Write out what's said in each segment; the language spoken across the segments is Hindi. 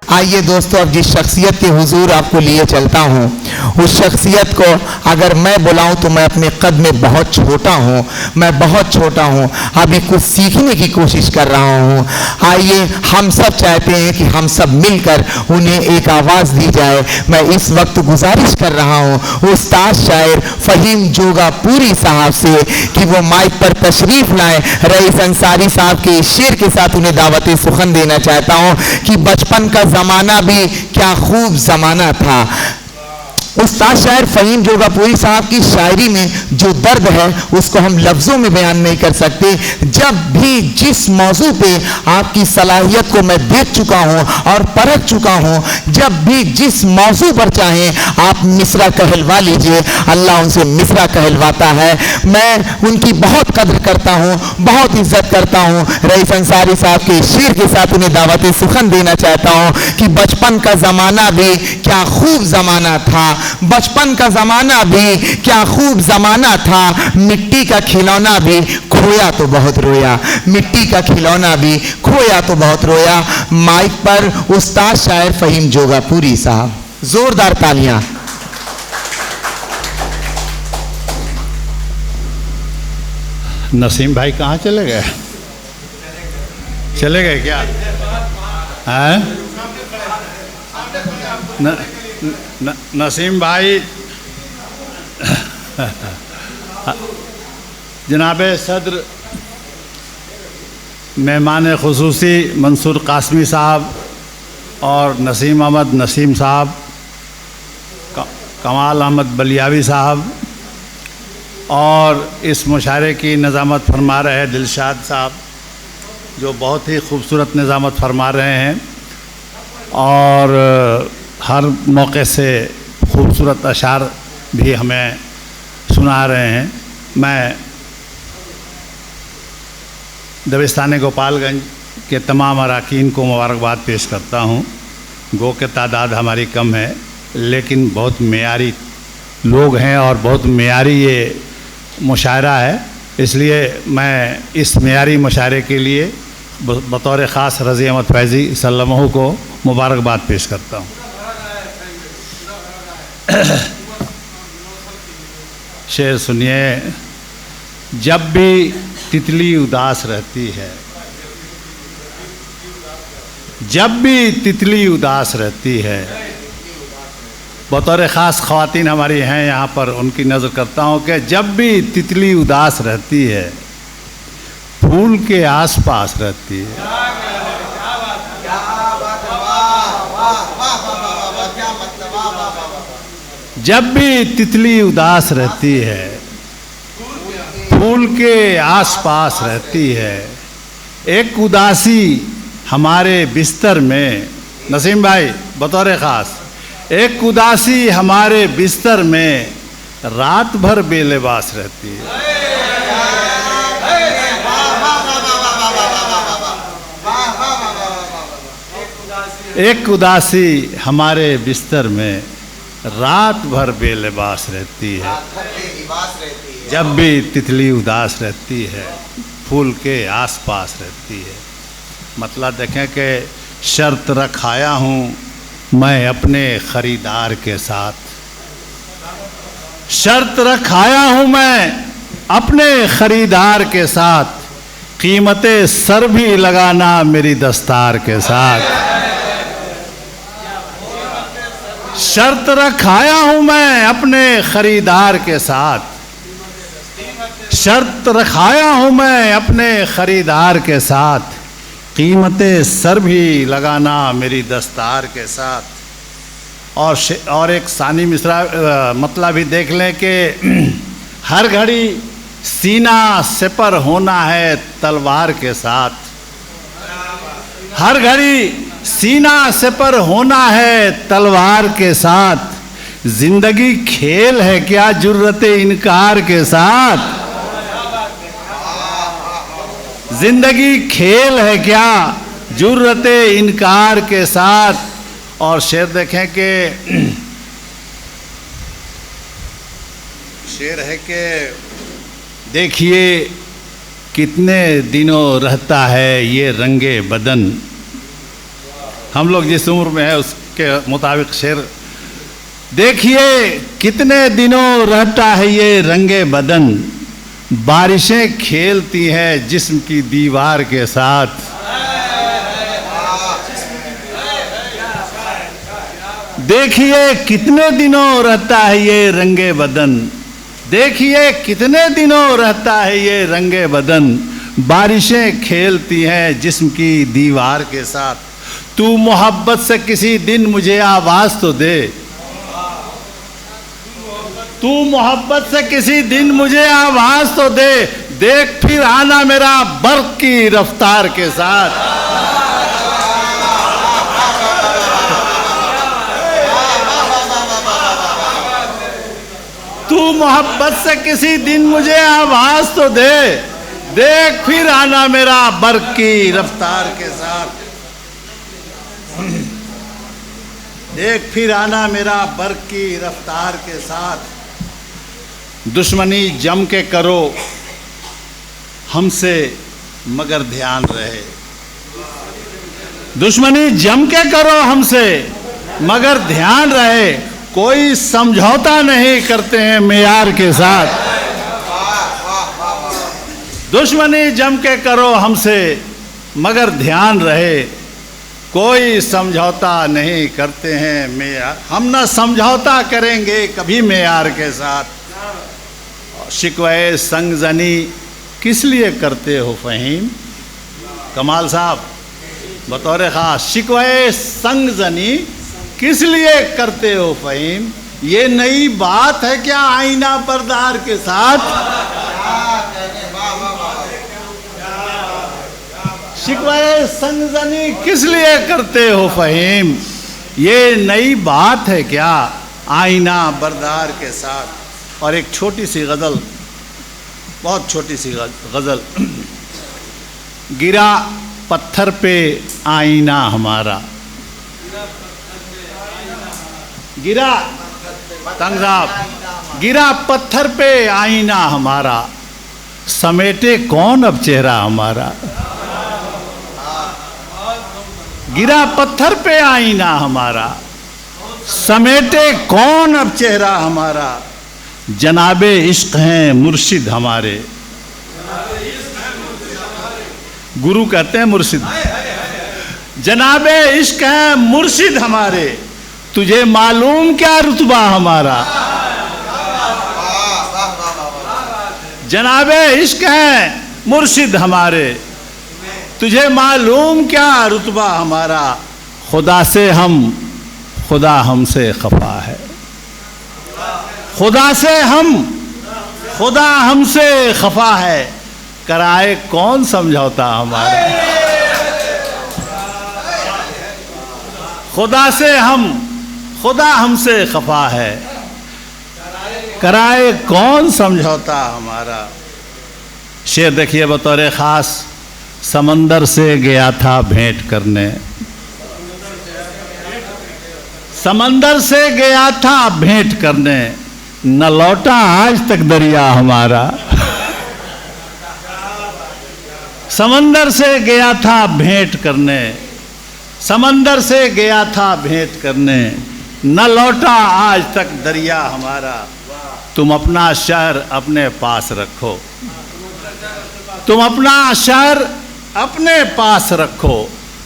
आइए दोस्तों, अब जिस शख्सियत के हुजूर आपको लिए चलता हूँ, उस शख्सियत को अगर मैं बुलाऊं तो मैं अपने कद में बहुत छोटा हूँ, मैं बहुत छोटा हूँ, अभी कुछ सीखने की कोशिश कर रहा हूँ। आइए, हम सब चाहते हैं कि हम सब मिलकर उन्हें एक आवाज़ दी जाए। मैं इस वक्त गुजारिश कर रहा हूँ उस्ताद शायर फ़हीम जोगापुरी साहब से कि वो माइक पर तशरीफ़ लाएं। रईस अंसारी साहब के शेर के साथ उन्हें दावत सुखन देना चाहता हूँ कि बचपन का ज़माना भी क्या खूब ज़माना था। उस्ताद शायर फ़हीम जोगापुरी साहब की शायरी में जो दर्द है उसको हम लफ्ज़ों में बयान नहीं कर सकते। जब भी जिस मौजू पे आपकी सलाहियत को मैं देख चुका हूँ और परख चुका हूँ, जब भी जिस मौजू पर चाहें आप मिसरा कहलवा लीजिए, अल्लाह उनसे मिसरा कहलवाता है। मैं उनकी बहुत कदर करता हूँ, बहुत इज्जत करता हूँ। रईस अंसारी साहब के शेर के साथ उन्हें दावत सुखन देना चाहता हूँ कि बचपन का ज़माना भी क्या खूब ज़माना था, बचपन का ज़माना भी क्या खूब ज़माना था। मिट्टी का खिलौना भी खोया तो बहुत रोया, मिट्टी का खिलौना भी खोया तो बहुत रोया। माइक पर उस्ताद शायर फ़हीम जोगापुरी साहब, जोरदार तालियां। नसीम भाई कहाँ चले गए? चले गए क्या? हैं? नसीम भाई जनाब सदर मेहमान खुसूसी मंसूर कासमी साहब और नसीम अहमद नसीम साहब, कमाल अहमद बलियावी साहब और इस मुशायरे की निज़ामत फरमा रहे हैं दिलशाद साहब, जो बहुत ही खूबसूरत निज़ामत फरमा रहे हैं और हर मौके से खूबसूरत अशार भी हमें सुना रहे हैं। मैं दबिस्तान गोपालगंज के तमाम अरकान को मुबारकबाद पेश करता हूँ। गो के तादाद हमारी कम है, लेकिन बहुत मेयारी लोग हैं और बहुत मेयारी ये मुशायरा है, इसलिए मैं इस मेयारी मुशायरे के लिए बतौर ख़ास रज़ी अहमद फैज़ी सल्लमहु को मुबारकबाद पेश करता हूँ। शेर सुनिए। जब भी तितली उदास रहती है, जब भी तितली उदास रहती है, बतौर ख़ास ख़वातीन हमारी हैं यहाँ पर, उनकी नज़र करता हूँ कि जब भी तितली उदास रहती है, फूल के आसपास रहती है। जब भी तितली उदास रहती है, फूल के आसपास रहती है, एक उदासी हमारे बिस्तर में, नसीम भाई बतौर ख़ास, एक उदासी हमारे बिस्तर में रात भर बेलिबास रहती है। एक उदासी हमारे बिस्तर में रात भर बेलिबास रहती है। जब भी तितली उदास रहती है, फूल के आसपास रहती है। मतलब देखें कि शर्त रखाया हूँ मैं अपने ख़रीदार के साथ, शर्त रखाया हूँ मैं अपने ख़रीदार के साथ, कीमतें सर भी लगाना मेरी दस्तार के साथ। शर्त रखाया हूँ मैं अपने ख़रीदार के साथ, शर्त रखाया हूँ मैं अपने ख़रीदार के साथ, कीमतें सर भी लगाना मेरी दस्तार के साथ। और एक सानी मिसरा मतलब भी देख लें कि हर घड़ी सीना सिपर होना है तलवार के साथ, हर घड़ी सीना सिपर होना है तलवार के साथ, जिंदगी खेल है क्या जुर्रते इनकार के साथ, जिंदगी खेल है क्या जुर्रते इनकार के साथ। और शेर देखें कि शेर है कि देखिए कितने दिनों रहता है ये रंगे बदन, हम लोग जिस उम्र में है उसके मुताबिक शेर। देखिए कितने दिनों रहता है ये रंगे बदन, बारिशें खेलती हैं जिस्म की दीवार के साथ। देखिए कितने दिनों रहता है ये रंगे बदन, देखिए कितने दिनों रहता है ये रंगे बदन, बारिशें खेलती हैं जिस्म की दीवार के साथ। तू मोहब्बत से किसी दिन मुझे आवाज तो दे, तू मोहब्बत से किसी दिन मुझे आवाज तो दे, देख फिर आना मेरा बर्क की रफ्तार के साथ। तू मोहब्बत से किसी दिन मुझे आवाज तो दे, देख फिर आना मेरा बर्क की रफ्तार के साथ। देख फिर आना मेरा बर्क की रफ्तार के साथ। दुश्मनी जम के करो हमसे मगर ध्यान रहे, दुश्मनी जम के करो हमसे मगर ध्यान रहे, कोई समझौता नहीं करते हैं मेयार के साथ। दुश्मनी जम के करो हमसे मगर ध्यान रहे, कोई समझौता नहीं करते हैं मेयार। हम ना समझौता करेंगे कभी मेयार के साथ। शिकवे संगजनी किस लिए करते हो फहीम? कमाल साहब बतौर ख़ास, शिकवे संगजनी किस लिए करते हो फहीम? ये नई बात है क्या आईना पर्दार के साथ? शिकवे संगजनी किस लिए करते हो फहीम? ये नई बात है क्या आईना बरदार के साथ। और एक छोटी सी गज़ल, बहुत छोटी सी गज़ल। गिरा पत्थर पे आईना हमारा, गिरा तंग साहब, गिरा पत्थर पे आईना हमारा, समेटे कौन अब चेहरा हमारा। गिरा पत्थर पे आईना हमारा, समेटे कौन अब चेहरा हमारा। जनाबे इश्क हैं मुर्शिद हमारे, गुरु कहते हैं मुर्शिद। जनाबे इश्क हैं मुर्शिद हमारे, तुझे मालूम क्या रुतबा हमारा। जनाबे इश्क हैं मुर्शिद हमारे, तुझे मालूम क्या रुतबा हमारा। खुदा से हम, खुदा हमसे खफा है, खुदा से हम, खुदा हमसे खफा है, कराए कौन समझौता हमारा। खुदा से हम, खुदा हमसे खफा है, कराए कौन समझौता हमारा। शेर देखिए बतौर ख़ास। समंदर से गया था भेंट करने, समंदर से गया था भेंट करने, न लौटा आज तक दरिया हमारा। समंदर से गया था भेंट करने, समंदर से गया था भेंट करने, न लौटा आज तक दरिया हमारा। तुम अपना शहर अपने पास रखो, तुम अपना शहर अपने पास रखो,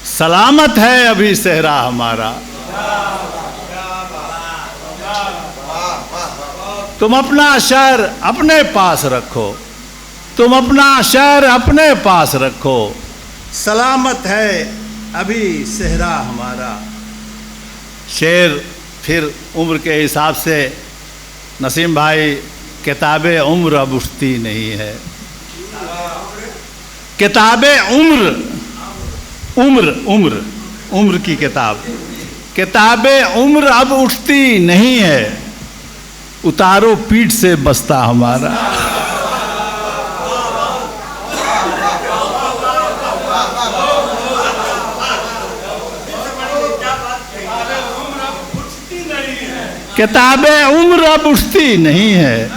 सलामत है अभी सेहरा हमारा। तुम अपना शहर अपने पास रखो, तुम अपना शहर अपने पास रखो, सलामत है अभी सेहरा हमारा। शेर फिर उम्र के हिसाब से नसीम भाई, किताबे उम्र अब उठती नहीं है। किताबे उम्र, उम्र उम्र उम्र की किताब, किताबे उम्र अब उठती नहीं है, उतारो पीठ से बस्ता हमारा। किताबें उम्र अब उठती नहीं है,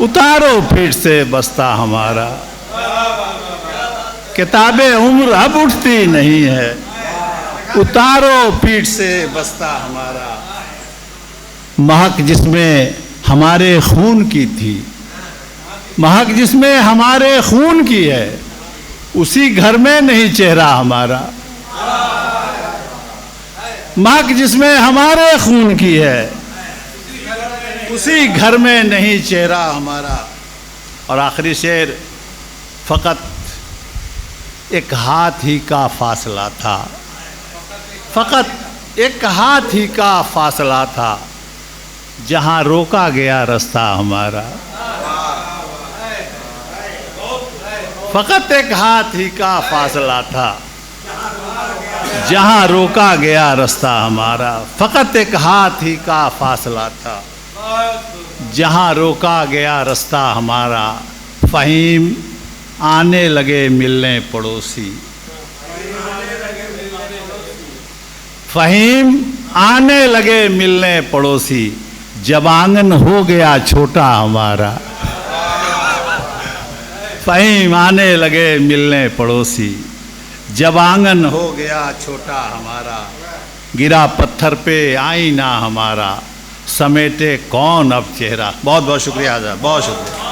उतारो पीठ से बस्ता हमारा। किताबें उम्र अब उठती नहीं है, उतारो पीठ से बस्ता हमारा। महक जिसमें हमारे खून की थी, महक जिसमें हमारे खून की है, उसी घर में नहीं चेहरा हमारा। महक जिसमें हमारे खून की है, उसी घर में नहीं चेहरा हमारा। और आखिरी शेर, फ़कत एक हाथ ही का फासला था, फ़कत एक हाथ ही का फासला था, जहाँ रोका गया रास्ता हमारा। फ़कत एक हाथ ही का फासला था, जहाँ रोका गया रास्ता हमारा। फ़कत एक हाथ ही का फासला था, जहाँ रोका गया रास्ता हमारा। फ़हीम आने लगे मिलने पड़ोसी, फ़हीम आने लगे मिलने पड़ोसी, जब आंगन हो गया छोटा हमारा। फ़हीम आने लगे मिलने पड़ोसी, जब आंगन हो गया छोटा हमारा। गिरा पत्थर पे आईना हमारा, समेटे कौन अब चेहरा। बहुत बहुत शुक्रिया, बहुत शुक्रिया।